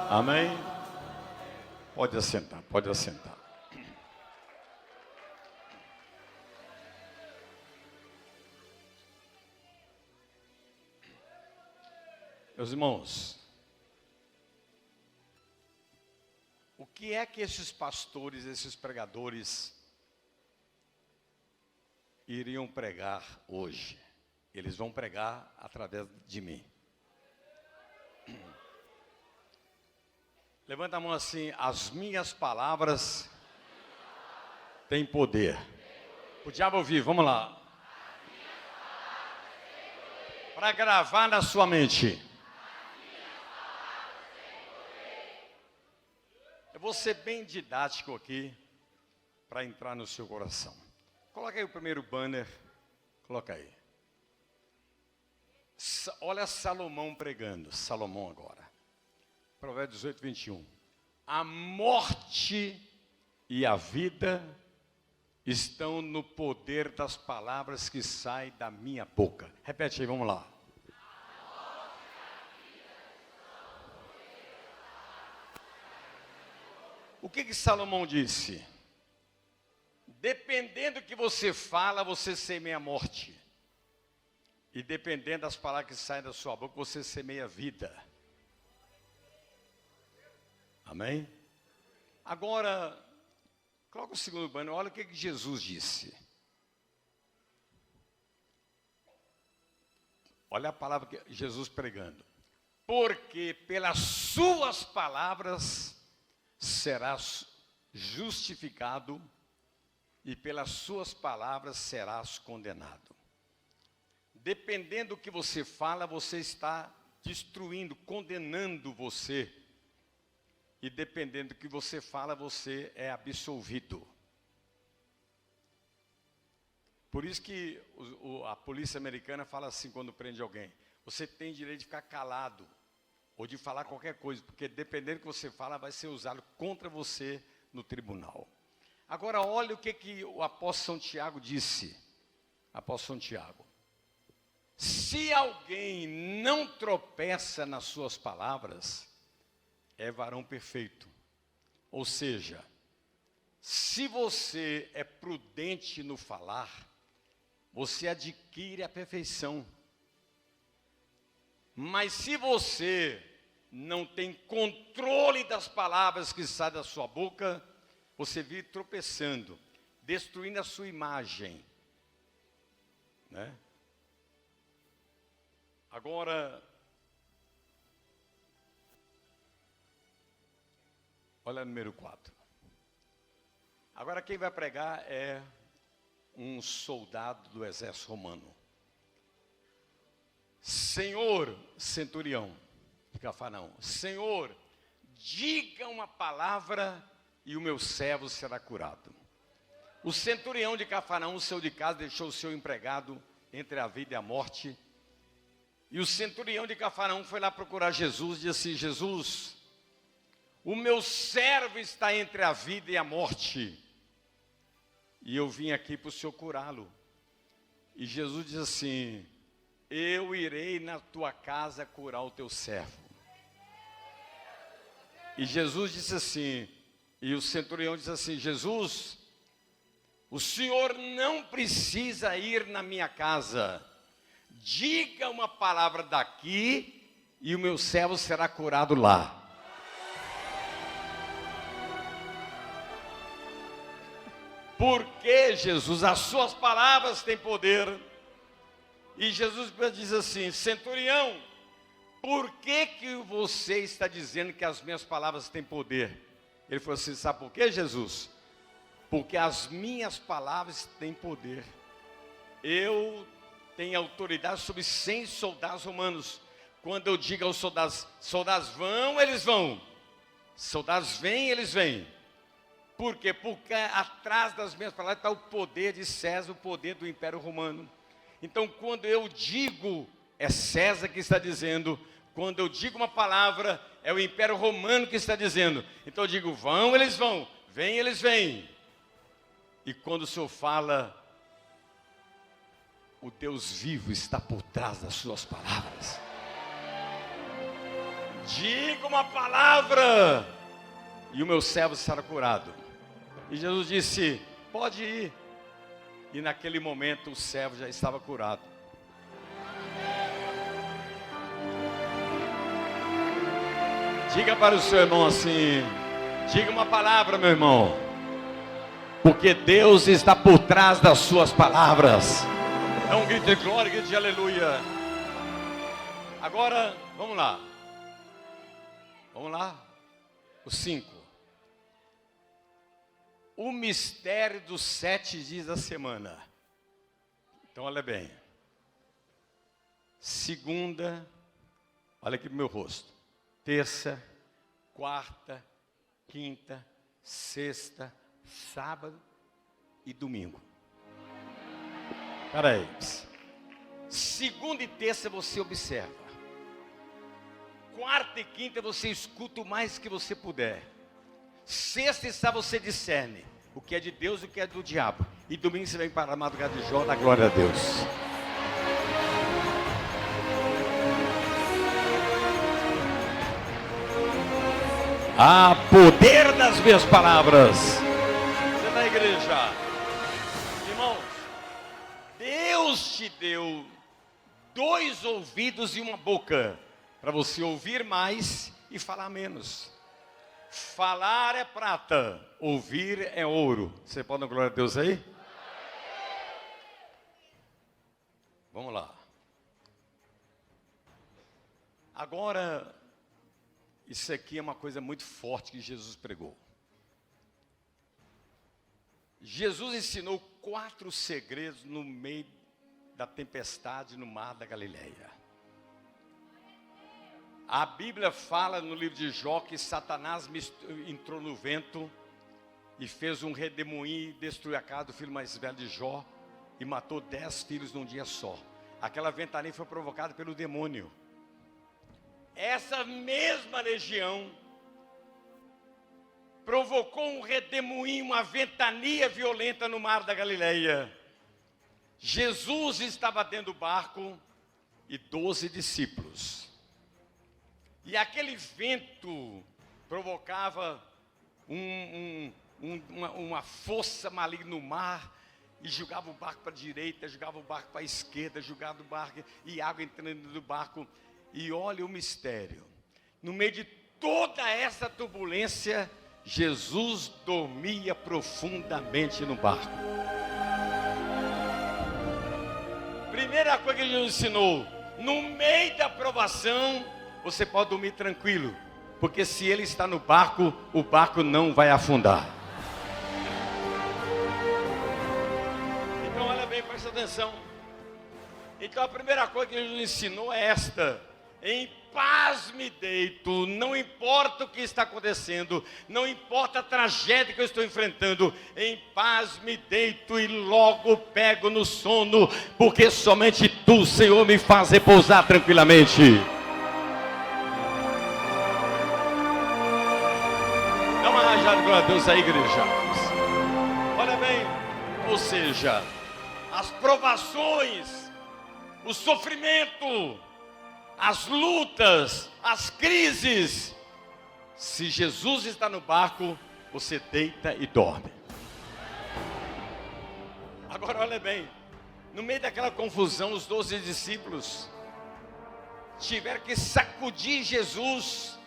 Amém? Pode assentar, pode assentar. Meus irmãos, o que é que esses pastores, esses pregadores iriam pregar hoje? Eles vão pregar através de mim. Levanta a mão assim: as minhas palavras têm poder. O diabo ouvir, vamos lá. Para gravar na sua mente. Eu vou ser bem didático aqui, para entrar no seu coração. Coloca aí o primeiro banner, coloca aí. Olha Salomão pregando, Salomão agora. Provérbios 18, 21. A morte e a vida estão no poder das palavras que saem da minha boca. Repete aí, vamos lá. O que Salomão disse? Dependendo do que você fala, você semeia a morte. E dependendo das palavras que saem da sua boca, você semeia a vida. Amém? Agora, coloca o segundo banner, olha o que Jesus disse. Olha a palavra que Jesus pregando. Porque pelas suas palavras serás justificado e pelas suas palavras serás condenado. Dependendo do que você fala, você está destruindo, condenando você. E dependendo do que você fala, você é absolvido. Por isso que a polícia americana fala assim quando prende alguém: você tem direito de ficar calado, ou de falar qualquer coisa, porque dependendo do que você fala, vai ser usado contra você no tribunal. Agora olha o que o apóstolo São Tiago disse. Apóstolo São Tiago: se alguém não tropeça nas suas palavras, é varão perfeito. Ou seja, se você é prudente no falar, você adquire a perfeição. Mas se você não tem controle das palavras que saem da sua boca, você vive tropeçando, destruindo a sua imagem, né? Agora, olha o número 4. Agora quem vai pregar é um soldado do exército romano. Senhor, centurião de Cafarnaum, Senhor, diga uma palavra e o meu servo será curado. O centurião de Cafarnaum saiu de casa, deixou o seu empregado entre a vida e a morte. E o centurião de Cafarnaum foi lá procurar Jesus e disse assim: Jesus, o meu servo está entre a vida e a morte, e eu vim aqui para o Senhor curá-lo. E Jesus diz assim: eu irei na tua casa curar o teu servo. E Jesus disse assim, e o centurião disse assim: Jesus, o Senhor não precisa ir na minha casa, diga uma palavra daqui e o meu servo será curado lá. Porque, Jesus, as suas palavras têm poder. E Jesus diz assim: centurião, por que você está dizendo que as minhas palavras têm poder? Ele falou assim: sabe por quê, Jesus? Porque as minhas palavras têm poder. Eu tenho autoridade sobre 100 soldados romanos. Quando eu digo aos soldados: soldados vão, eles vão. Soldados vêm, eles vêm. Por quê? Porque atrás das minhas palavras está o poder de César, o poder do Império Romano. Então, quando eu digo, é César que está dizendo. Quando eu digo uma palavra, é o Império Romano que está dizendo. Então eu digo: vão, eles vão. Vêm, eles vêm. E quando o Senhor fala, o Deus vivo está por trás das suas palavras. diga uma palavra e o meu servo será curado. E Jesus disse, pode ir. E naquele momento o servo já estava curado. Diga para o seu irmão assim, diga uma palavra, meu irmão, porque Deus está por trás das suas palavras. É um grito de glória, grito de aleluia. Agora, vamos lá. Vamos lá. O 5. O mistério dos 7 dias da semana. Então, olha bem. Segunda, olha aqui pro meu rosto. Terça, quarta, quinta, sexta, sábado e domingo. Espera aí. Segunda e terça você observa. Quarta e quinta você escuta o mais que você puder. Sexta e sábado você discerne o que é de Deus e o que é do diabo. E domingo você vem para a madrugada de Jó, da glória a Deus. Há poder nas minhas palavras. Você na igreja. Irmãos, Deus te deu 2 ouvidos e uma boca para você ouvir mais e falar menos. Falar é prata, ouvir é ouro. Você pode dar glória a Deus aí? Vamos lá. Agora, isso aqui é uma coisa muito forte que Jesus pregou. Jesus ensinou 4 segredos no meio da tempestade no mar da Galileia. A Bíblia fala no livro de Jó que Satanás entrou no vento e fez um redemoinho e destruiu a casa do filho mais velho de Jó e matou 10 filhos num dia só. Aquela ventania foi provocada pelo demônio. Essa mesma legião provocou um redemoinho, uma ventania violenta no mar da Galileia. Jesus estava dentro do barco e 12 discípulos. E aquele vento provocava uma força maligna no mar e jogava o barco para a direita, jogava o barco para a esquerda, jogava o barco e água entrando no barco. E olha o mistério. No meio de toda essa turbulência, Jesus dormia profundamente no barco. Primeira coisa que Jesus ensinou, no meio da provação, você pode dormir tranquilo, porque se ele está no barco, o barco não vai afundar. Então olha bem, presta atenção. Então a primeira coisa que ele ensinou é esta: em paz me deito, não importa o que está acontecendo, não importa a tragédia que eu estou enfrentando, em paz me deito e logo pego no sono, porque somente tu, Senhor, me faz repousar tranquilamente. Dá uma rajada de glória a Deus aí, igreja. Olha bem, ou seja, as provações, o sofrimento, as lutas, as crises, se Jesus está no barco, você deita e dorme. Agora olha bem, no meio daquela confusão, os 12 discípulos tiveram que sacudir Jesus.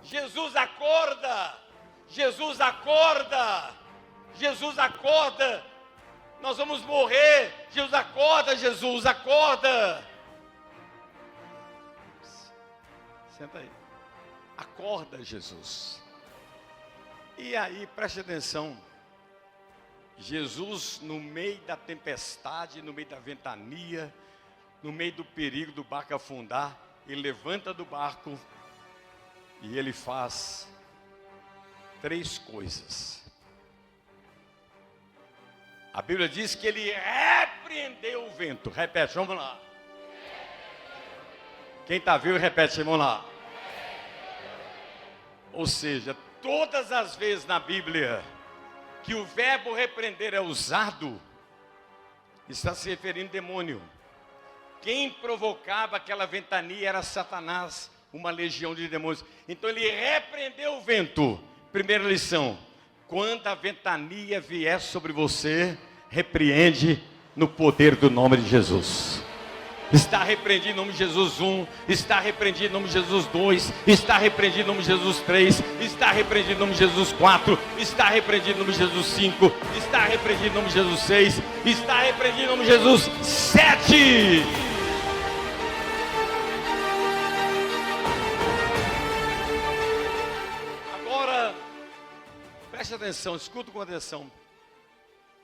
Jesus acorda, Jesus acorda, Jesus acorda, nós vamos morrer, Jesus acorda, Jesus acorda. Senta aí. Acorda, Jesus. E aí, preste atenção. Jesus, no meio da tempestade, no meio da ventania, no meio do perigo do barco afundar, ele levanta do barco e ele faz 3 coisas. A Bíblia diz que ele repreendeu o vento. Repete, vamos lá. Quem está vivo, repete, vamos lá. Ou seja, todas as vezes na Bíblia que o verbo repreender é usado, está se referindo ao demônio. Quem provocava aquela ventania era Satanás, uma legião de demônios. Então ele repreendeu o vento. Primeira lição: quando a ventania vier sobre você, repreende no poder do nome de Jesus. Está repreendido em nome de Jesus 1, está repreendido em nome de Jesus 2, está repreendido em nome de Jesus 3, está repreendido em nome de Jesus 4, está repreendido em nome de Jesus 5, está repreendido em nome de Jesus 6, está repreendido em nome de Jesus 7. Agora, preste atenção, escuta com atenção.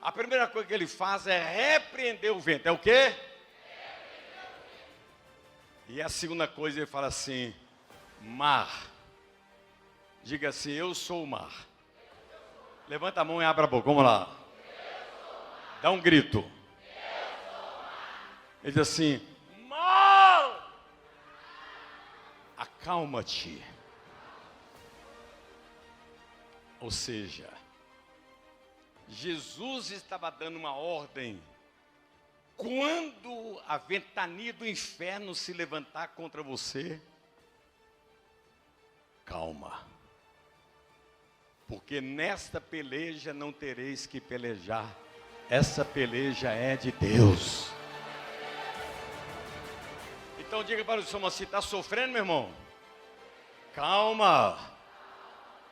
A primeira coisa que ele faz é repreender o vento. É o quê? E a segunda coisa ele fala assim: mar. Diga assim: eu sou o mar. Levanta a mão e abra a boca, vamos lá. Dá um grito. Ele diz assim: mar, acalma-te. Ou seja, Jesus estava dando uma ordem. Quando a ventania do inferno se levantar contra você, calma, porque nesta peleja não tereis que pelejar, essa peleja é de Deus. Então diga para o seu irmão assim: está sofrendo, meu irmão? Calma.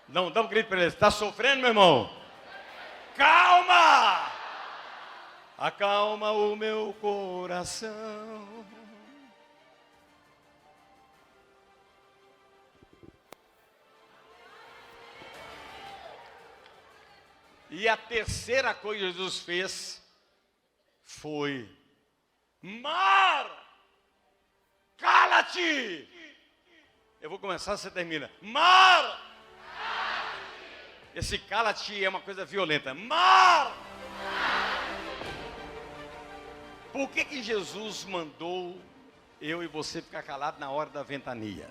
Não, dá um grito para ele: está sofrendo, meu irmão? Calma! Acalma o meu coração. E a terceira coisa que Jesus fez foi: mar, cala-te. Eu vou começar, você termina. Mar, cala-te. Esse cala-te é uma coisa violenta. Mar. Por que Jesus mandou eu e você ficar calado na hora da ventania?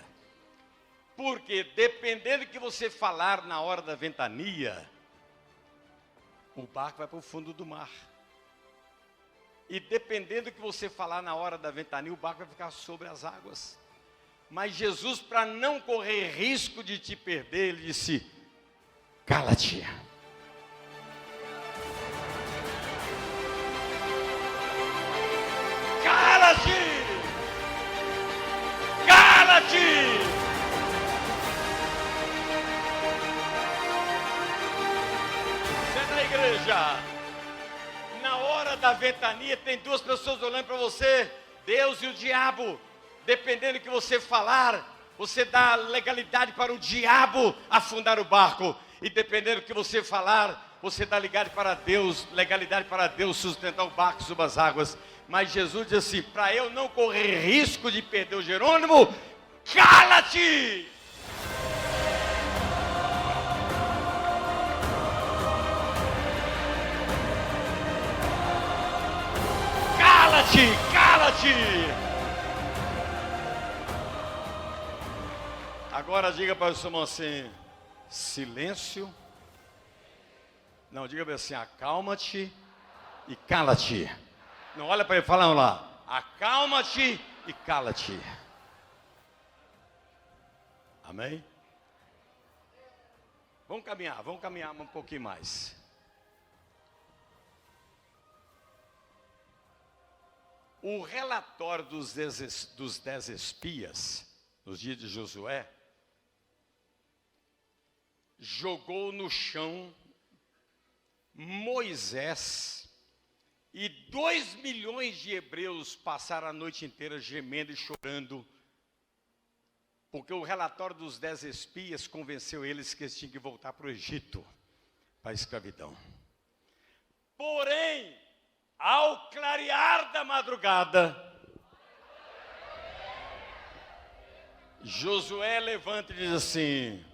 Porque dependendo do que você falar na hora da ventania, o barco vai para o fundo do mar. E dependendo do que você falar na hora da ventania, o barco vai ficar sobre as águas. Mas Jesus, para não correr risco de te perder, ele disse: cala-te. Cala-te! Cala-te! Você é da igreja. Na hora da ventania tem duas pessoas olhando para você, Deus e o diabo. Dependendo do que você falar, você dá legalidade para o diabo afundar o barco. E dependendo do que você falar, você dá legalidade para Deus sustentar o barco sobre as águas. Mas Jesus disse assim: para eu não correr risco de perder o Jerônimo, cala-te! Cala-te, cala-te! Agora diga para o seu irmão assim: silêncio. Não, diga para ele assim: acalma-te e cala-te. Não, olha para ele, fala lá: acalma-te e cala-te. Amém? Vamos caminhar um pouquinho mais. O relatório dos 10 espias, nos dias de Josué, jogou no chão Moisés, e 2 milhões de hebreus passaram a noite inteira gemendo e chorando, porque o relatório dos 10 espias convenceu eles que eles tinham que voltar para o Egito, para a escravidão. Porém, ao clarear da madrugada, Josué levanta e diz assim: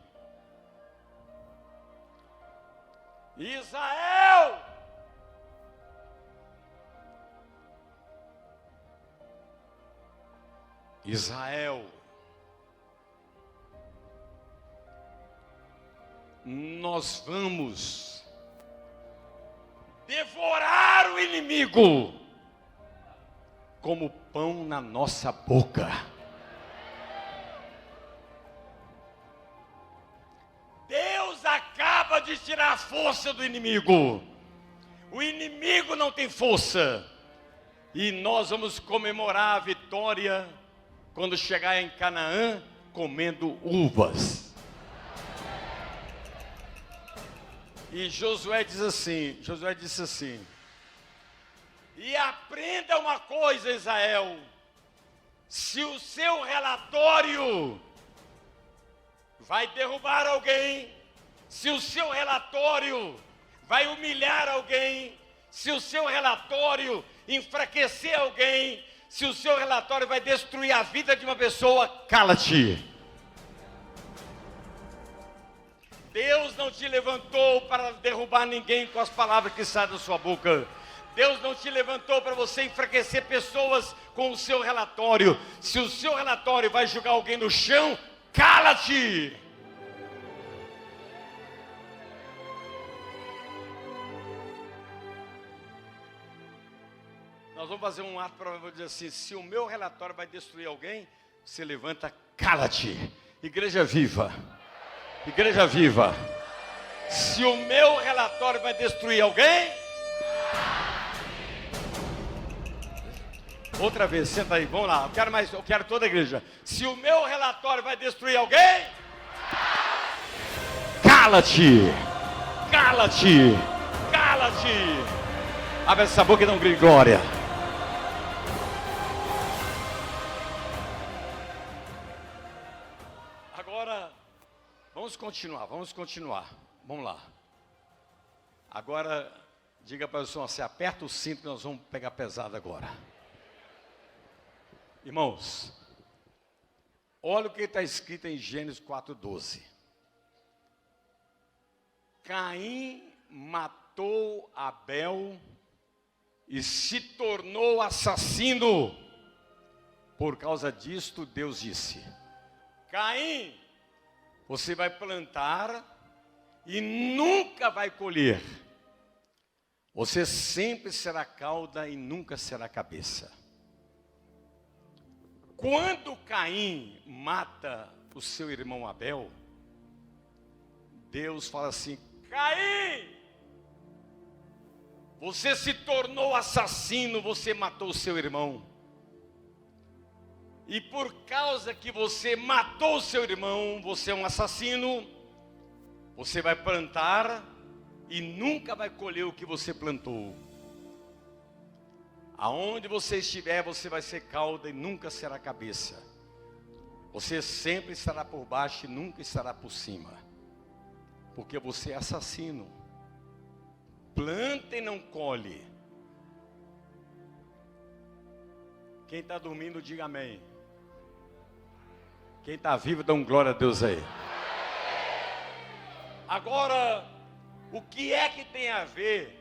Israel, nós vamos devorar o inimigo como pão na nossa boca. pode tirar a força do inimigo. O inimigo não tem força. E nós vamos comemorar a vitória quando chegar em Canaã, comendo uvas. E Josué disse assim: e aprenda uma coisa, Israel, se o seu relatório vai derrubar alguém, se o seu relatório vai humilhar alguém, se o seu relatório enfraquecer alguém, se o seu relatório vai destruir a vida de uma pessoa, cala-te. Deus não te levantou para derrubar ninguém com as palavras que saem da sua boca. Deus não te levantou para você enfraquecer pessoas com o seu relatório. Se o seu relatório vai jogar alguém no chão, cala-te. Nós vamos fazer um ato para dizer assim: se o meu relatório vai destruir alguém, você levanta, cala-te. Igreja viva. Igreja viva. Se o meu relatório vai destruir alguém, outra vez, senta aí, vamos lá. Eu quero toda a igreja. Se o meu relatório vai destruir alguém, cala-te. Cala-te. Cala-te. Abre essa boca e dá um grito de glória. Agora, vamos continuar. Vamos lá. Agora, diga para o senhor, você aperta o cinto que nós vamos pegar pesado agora. Irmãos, olha o que está escrito em Gênesis 4:12. Caim matou Abel e se tornou assassino. Por causa disto, Deus disse: Caim, você vai plantar e nunca vai colher. Você sempre será cauda e nunca será cabeça. Quando Caim mata o seu irmão Abel, Deus fala assim: Caim, você se tornou assassino, você matou o seu irmão. E por causa que você matou o seu irmão, você é um assassino, você vai plantar e nunca vai colher o que você plantou. Aonde você estiver, você vai ser cauda e nunca será cabeça. Você sempre estará por baixo e nunca estará por cima. Porque você é assassino. Planta e não colhe. Quem está dormindo, diga amém. Quem está vivo, dá um glória a Deus aí. Agora, o que é que tem a ver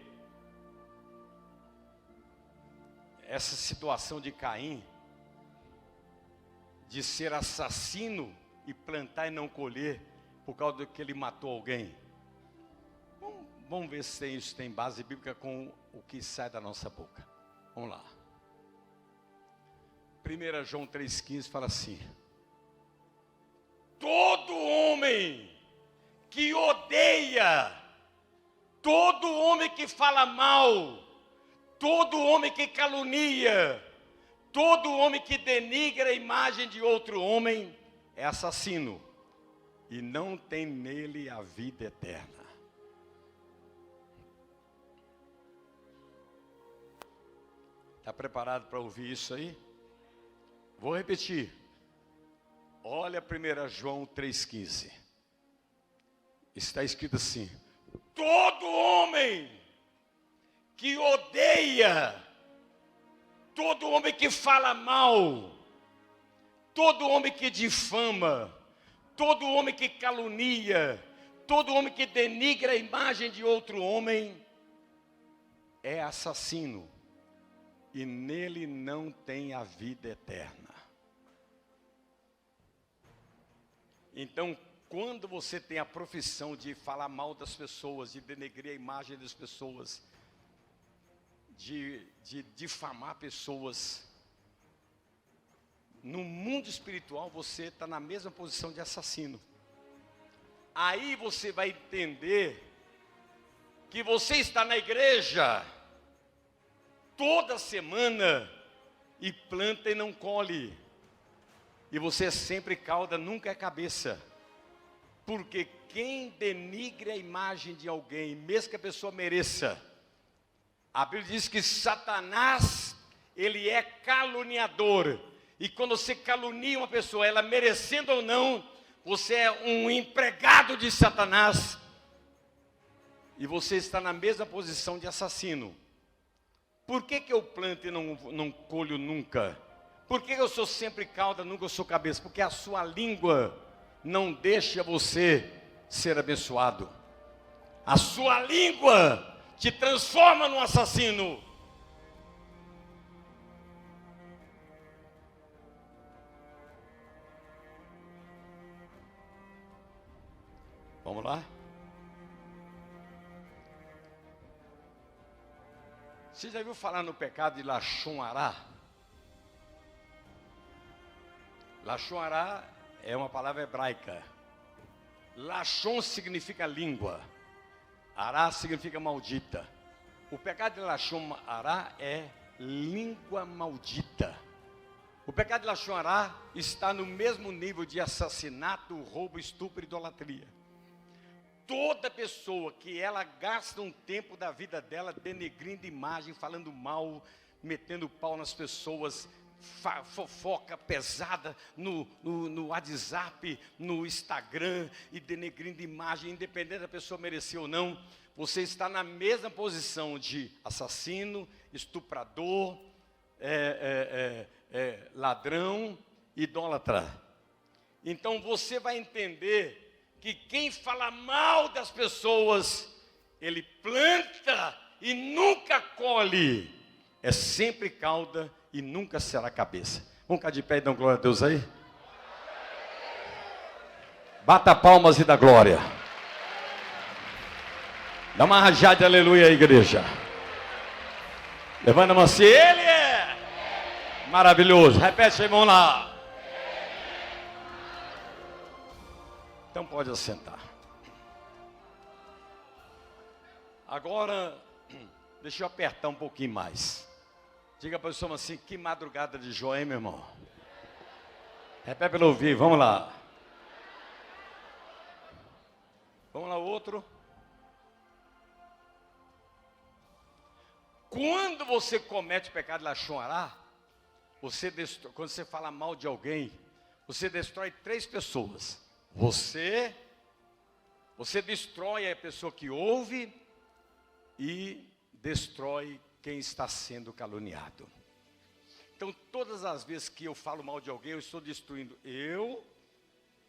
essa situação de Caim, de ser assassino e plantar e não colher, por causa de que ele matou alguém? Vamos ver se isso tem base bíblica com o que sai da nossa boca. Vamos lá. 1 João 3,15 fala assim: todo homem que odeia, todo homem que fala mal, todo homem que calunia, todo homem que denigra a imagem de outro homem, é assassino, e não tem nele a vida eterna. Está preparado para ouvir isso aí? Vou repetir. Olha 1 João 3,15. Está escrito assim: todo homem que odeia, todo homem que fala mal, todo homem que difama, todo homem que calunia, todo homem que denigra a imagem de outro homem, é assassino, e nele não tem a vida eterna. Então, quando você tem a profissão de falar mal das pessoas, de denegrir a imagem das pessoas, de difamar pessoas, no mundo espiritual você está na mesma posição de assassino. Aí você vai entender que você está na igreja toda semana e planta e não colhe. E você é sempre cauda, nunca é cabeça. Porque quem denigre a imagem de alguém, mesmo que a pessoa mereça, a Bíblia diz que Satanás, ele é caluniador. E quando você calunia uma pessoa, ela merecendo ou não, você é um empregado de Satanás. E você está na mesma posição de assassino. Por que eu planto e não colho nunca? Por que eu sou sempre cauda, nunca sou cabeça? Porque a sua língua não deixa você ser abençoado. A sua língua te transforma num assassino. Vamos lá? Você já viu falar no pecado de Lashon Hará? Lashon Hará é uma palavra hebraica. Lashon significa língua. Hará significa maldita. O pecado de Lashon Hará é língua maldita. O pecado de Lashon Hará está no mesmo nível de assassinato, roubo, estupro e idolatria. Toda pessoa que ela gasta um tempo da vida dela denegrindo imagem, falando mal, metendo pau nas pessoas, fofoca pesada no WhatsApp, no Instagram, e denegrindo imagem, independente da pessoa merecer ou não, você está na mesma posição de assassino, estuprador, ladrão, idólatra. Então você vai entender que quem fala mal das pessoas, ele planta e nunca colhe, é sempre cauda e nunca será cabeça. Vamos ficar de pé e dar glória a Deus aí? Bata palmas e dá glória. Dá uma rajada de aleluia aí, igreja. Levanta a mão assim, ele é maravilhoso. Repete aí, vamos lá. Então pode assentar. Agora, deixa eu apertar um pouquinho mais. Diga para a pessoa assim, que madrugada de Jó, hein, meu irmão? Repete pelo ouvir, vamos lá. Vamos lá, outro. Quando você comete o pecado de Lashon Hará, quando você fala mal de alguém, você destrói 3 pessoas. Você destrói a pessoa que ouve e destrói quem está sendo caluniado. Então, todas as vezes que eu falo mal de alguém, eu estou destruindo eu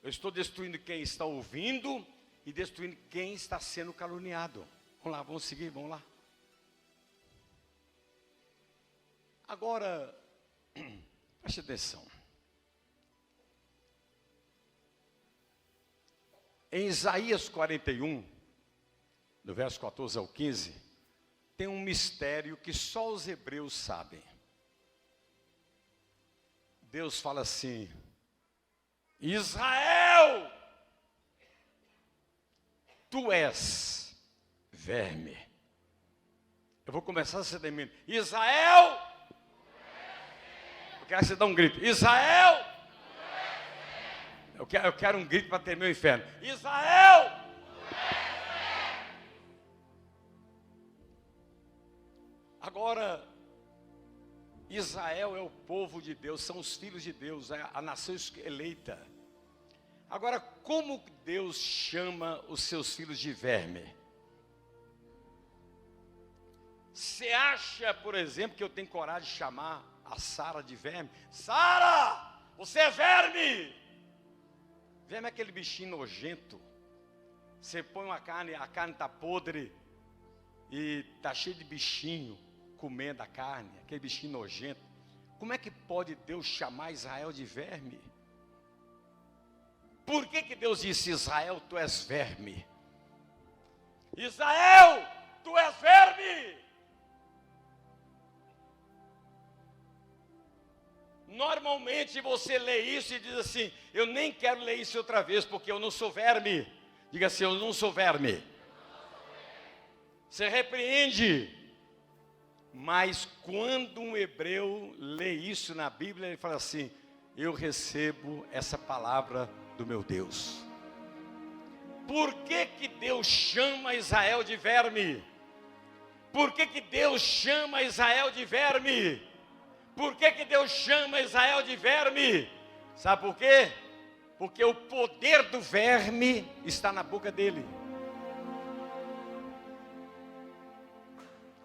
estou destruindo quem está ouvindo e destruindo quem está sendo caluniado. Vamos lá, vamos seguir, vamos lá. Agora, preste atenção. Em Isaías 41, do verso 14 ao 15, tem um mistério que só os hebreus sabem. Deus fala assim: Israel, tu és verme. Eu vou começar a ser termina. Israel, eu quero que você dê um grito. Israel, eu quero um grito para terminar o inferno. Israel! Agora, Israel é o povo de Deus, são os filhos de Deus, é a nação eleita. Agora, como Deus chama os seus filhos de verme? Você acha, por exemplo, que eu tenho coragem de chamar a Sara de verme? Sara, você é verme! Verme é aquele bichinho nojento. Você põe uma carne, a carne está podre e está cheio de bichinho comendo a carne, aquele bichinho nojento. Como é que pode Deus chamar Israel de verme? Por que Deus disse: Israel, tu és verme? Israel, tu és verme! Normalmente você lê isso e diz assim: eu nem quero ler isso outra vez, porque eu não sou verme. Diga assim: eu não sou verme. você repreende. Mas quando um hebreu lê isso na Bíblia, ele fala assim: eu recebo essa palavra do meu Deus. Por que que Deus chama Israel de verme? Por que que Deus chama Israel de verme? Por que que Deus chama Israel de verme? Sabe por quê? Porque o poder do verme está na boca dele.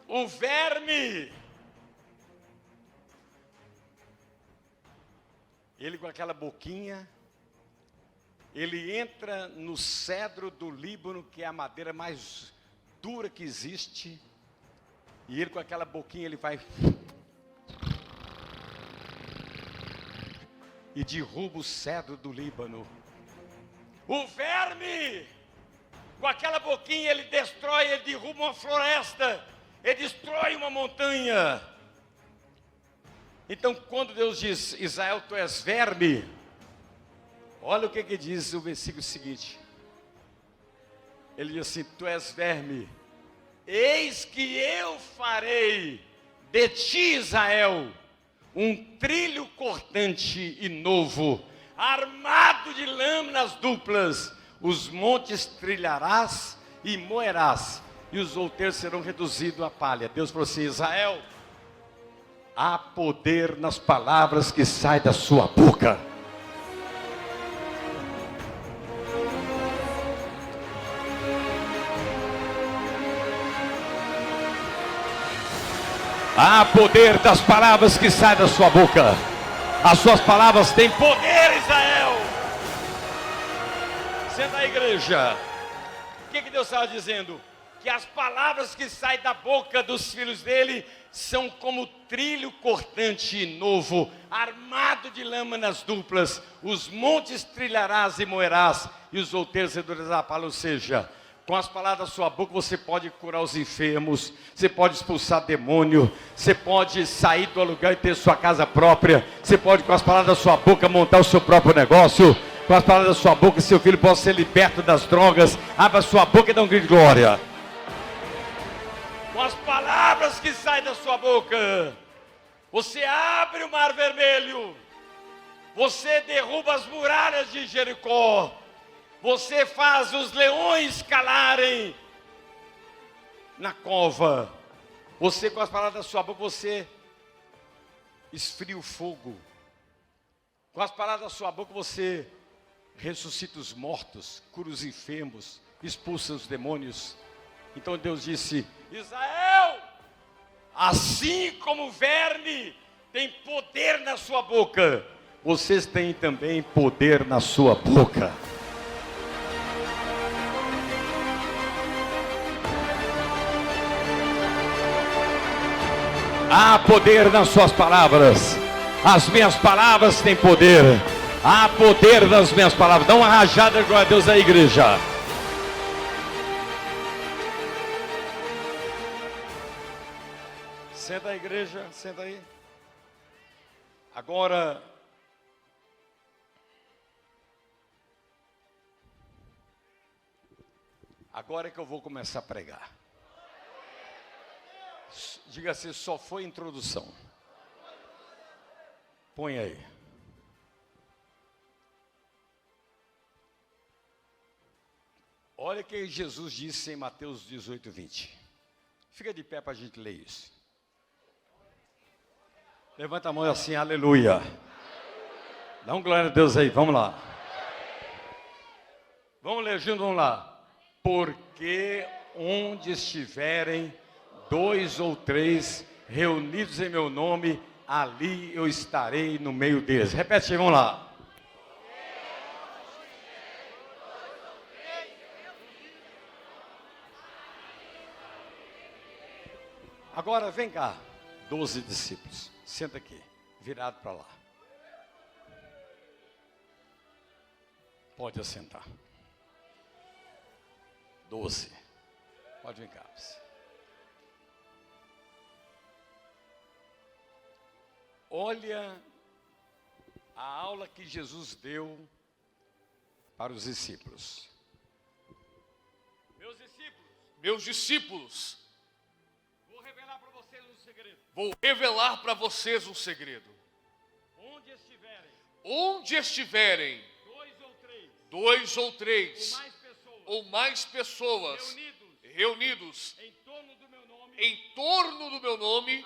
O verme, ele com aquela boquinha, ele entra no cedro do Líbano, que é a madeira mais dura que existe, e ele com aquela boquinha, ele vai e derruba o cedro do Líbano. O verme, com aquela boquinha, ele destrói, ele derruba uma floresta, ele destrói uma montanha. Então, quando Deus diz: Israel, tu és verme, olha o que diz o versículo seguinte. Ele diz assim: tu és verme, eis que eu farei de ti, Israel, um trilho cortante e novo, armado de lâminas duplas. Os montes trilharás e moerás, e os outeiros serão reduzidos a palha. Deus falou assim: Israel, há poder nas palavras que saem da sua boca. Há poder das palavras que saem da sua boca. As suas palavras têm poder, Israel. Senta a igreja. O que Deus estava dizendo? Que as palavras que saem da boca dos filhos dele são como trilho cortante novo, armado de lâminas duplas. Os montes trilharás e moerás, e os outeiros reduzirás a palha. Ou seja, com as palavras da sua boca você pode curar os enfermos, você pode expulsar demônio, você pode sair do aluguel e ter sua casa própria, você pode com as palavras da sua boca montar o seu próprio negócio, com as palavras da sua boca seu filho pode ser liberto das drogas. Abra a sua boca e dá um grito de glória. Com as palavras que saem da sua boca, você abre o mar vermelho, você derruba as muralhas de Jericó, você faz os leões calarem na cova. Você, com as palavras da sua boca, você esfria o fogo. Com as palavras da sua boca, você ressuscita os mortos, cura os enfermos, expulsa os demônios. Então Deus disse: Israel, assim como o verme tem poder na sua boca, vocês têm também poder na sua boca. Há poder nas suas palavras. As minhas palavras têm poder. Há poder nas minhas palavras. Dá uma rajada de glória a Deus aí, igreja. Senta aí, igreja, senta aí. Agora, é que eu vou começar a pregar. Diga assim: só foi introdução. Põe aí. Olha o que Jesus disse em Mateus 18, 20. Fica de pé para a gente ler isso. Levanta a mão assim, aleluia. Dá um glória a Deus aí, vamos lá. Vamos ler junto, vamos lá. Porque onde estiverem 2 ou 3 reunidos em meu nome, ali eu estarei no meio deles. Repete aí, vamos lá. Agora vem cá, 12 discípulos. Senta aqui, virado para lá. Pode assentar. 12. Pode vir cá. Olha a aula que Jesus deu para os discípulos. Meus discípulos, Meus discípulos. Vou revelar para vocês um segredo. Vou revelar para vocês um segredo. Onde estiverem dois ou três ou mais pessoas reunidos em torno do meu nome,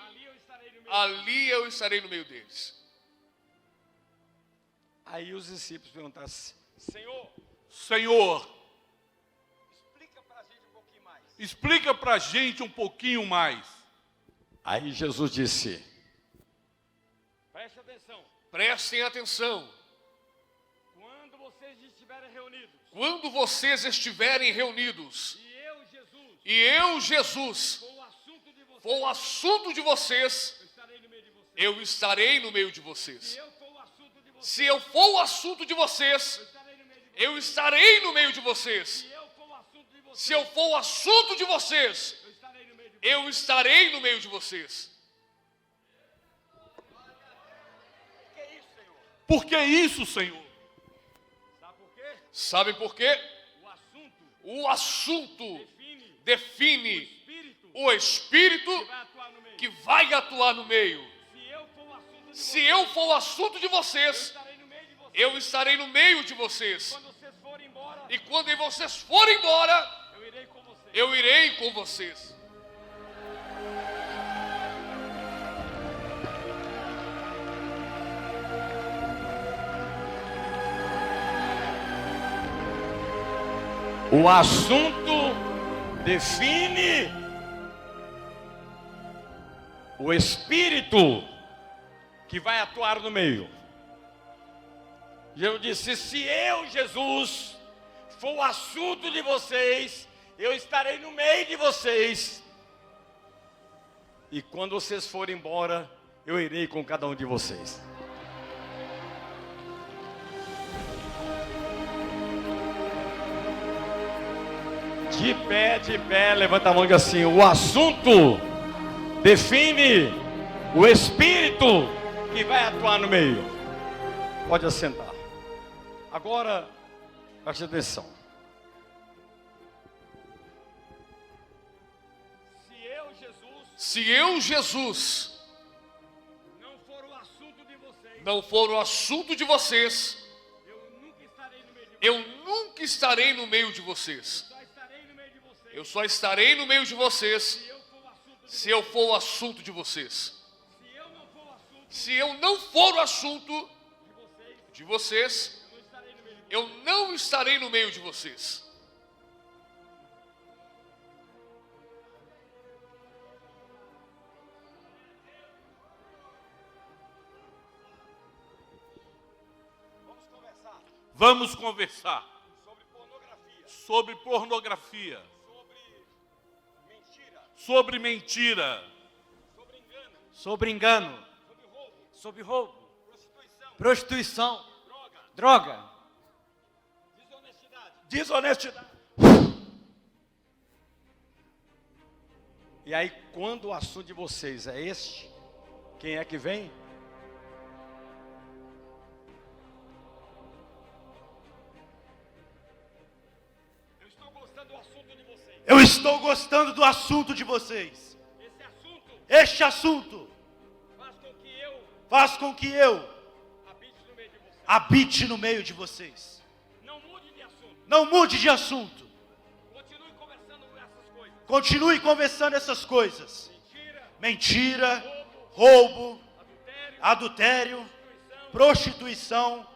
ali eu estarei no meio deles. Aí os discípulos perguntaram: Senhor, explica para a gente um pouquinho mais. explica para a gente um pouquinho mais. Aí Jesus disse: preste atenção. Prestem atenção. Quando vocês estiverem reunidos, e eu, Jesus, for o assunto de vocês, eu estarei no meio de vocês. Se eu for o assunto de vocês, eu estarei no meio de vocês. Se eu for o assunto de vocês, eu estarei no meio de vocês. Por que isso, Senhor? Sabem por quê? O assunto define o Espírito que vai atuar no meio. Se eu for o assunto de vocês, eu estarei no meio de vocês. E quando vocês forem embora, eu irei com vocês. O assunto define o Espírito que vai atuar no meio. Jesus disse: se eu, Jesus, for o assunto de vocês, eu estarei no meio de vocês. E quando vocês forem embora, eu irei com cada um de vocês. De pé, levanta a mão e diz assim: o assunto define o Espírito que vai atuar no meio. Pode assentar. Agora, preste atenção. Se eu, Jesus, não for o assunto de vocês, não for o assunto de vocês, eu nunca estarei no meio de eu vocês. nunca estarei no meio de vocês. Eu só estarei no meio de vocês se eu for o assunto de vocês. Se eu não for o assunto de vocês, eu não estarei no meio de vocês. Vamos conversar sobre pornografia, sobre pornografia, sobre mentira, sobre mentira, sobre engano, sobre roubo, prostituição, droga, desonestidade. E aí, quando o assunto de vocês é este, quem é que vem? eu estou gostando do assunto de vocês. Este assunto faz com que eu habite no meio de vocês. Não mude de assunto. Continue conversando essas coisas. Mentira, roubo, adultério, prostituição,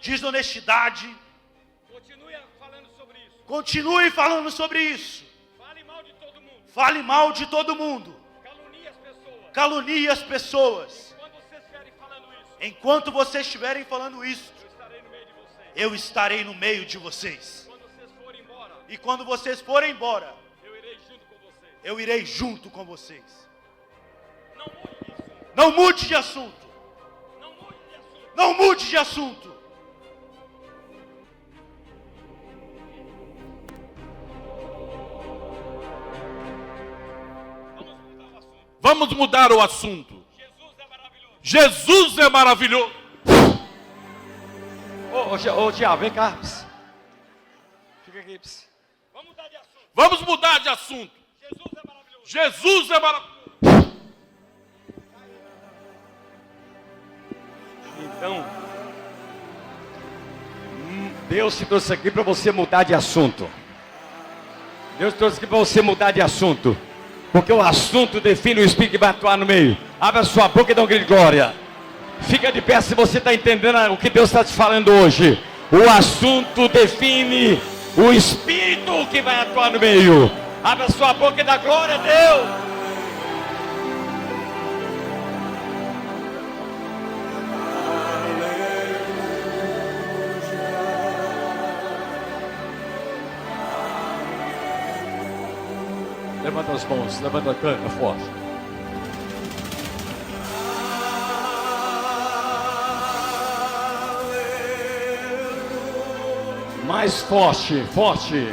desonestidade. Continue falando sobre isso. Fale mal de todo mundo. Calunie as pessoas. Enquanto vocês estiverem falando isso, eu estarei no meio de vocês. E quando vocês forem embora, eu irei junto com vocês. Não mude de assunto. Não mude de assunto. Vamos mudar o assunto. Jesus é maravilhoso. Ô, diabo, vem cá. Fica aqui. Vamos mudar de assunto. Vamos mudar de assunto. Jesus é maravilhoso. Jesus é maravilhoso. Então, Deus te trouxe aqui para você mudar de assunto. Deus trouxe aqui para você mudar de assunto. Porque o assunto define o Espírito que vai atuar no meio. Abra a sua boca e dá um grito de glória. Fica de pé se você está entendendo o que Deus está te falando hoje. O assunto define o Espírito que vai atuar no meio. Abra a sua boca e dá glória a Deus. Levanta as mãos, levanta a cana forte. Mais forte, forte.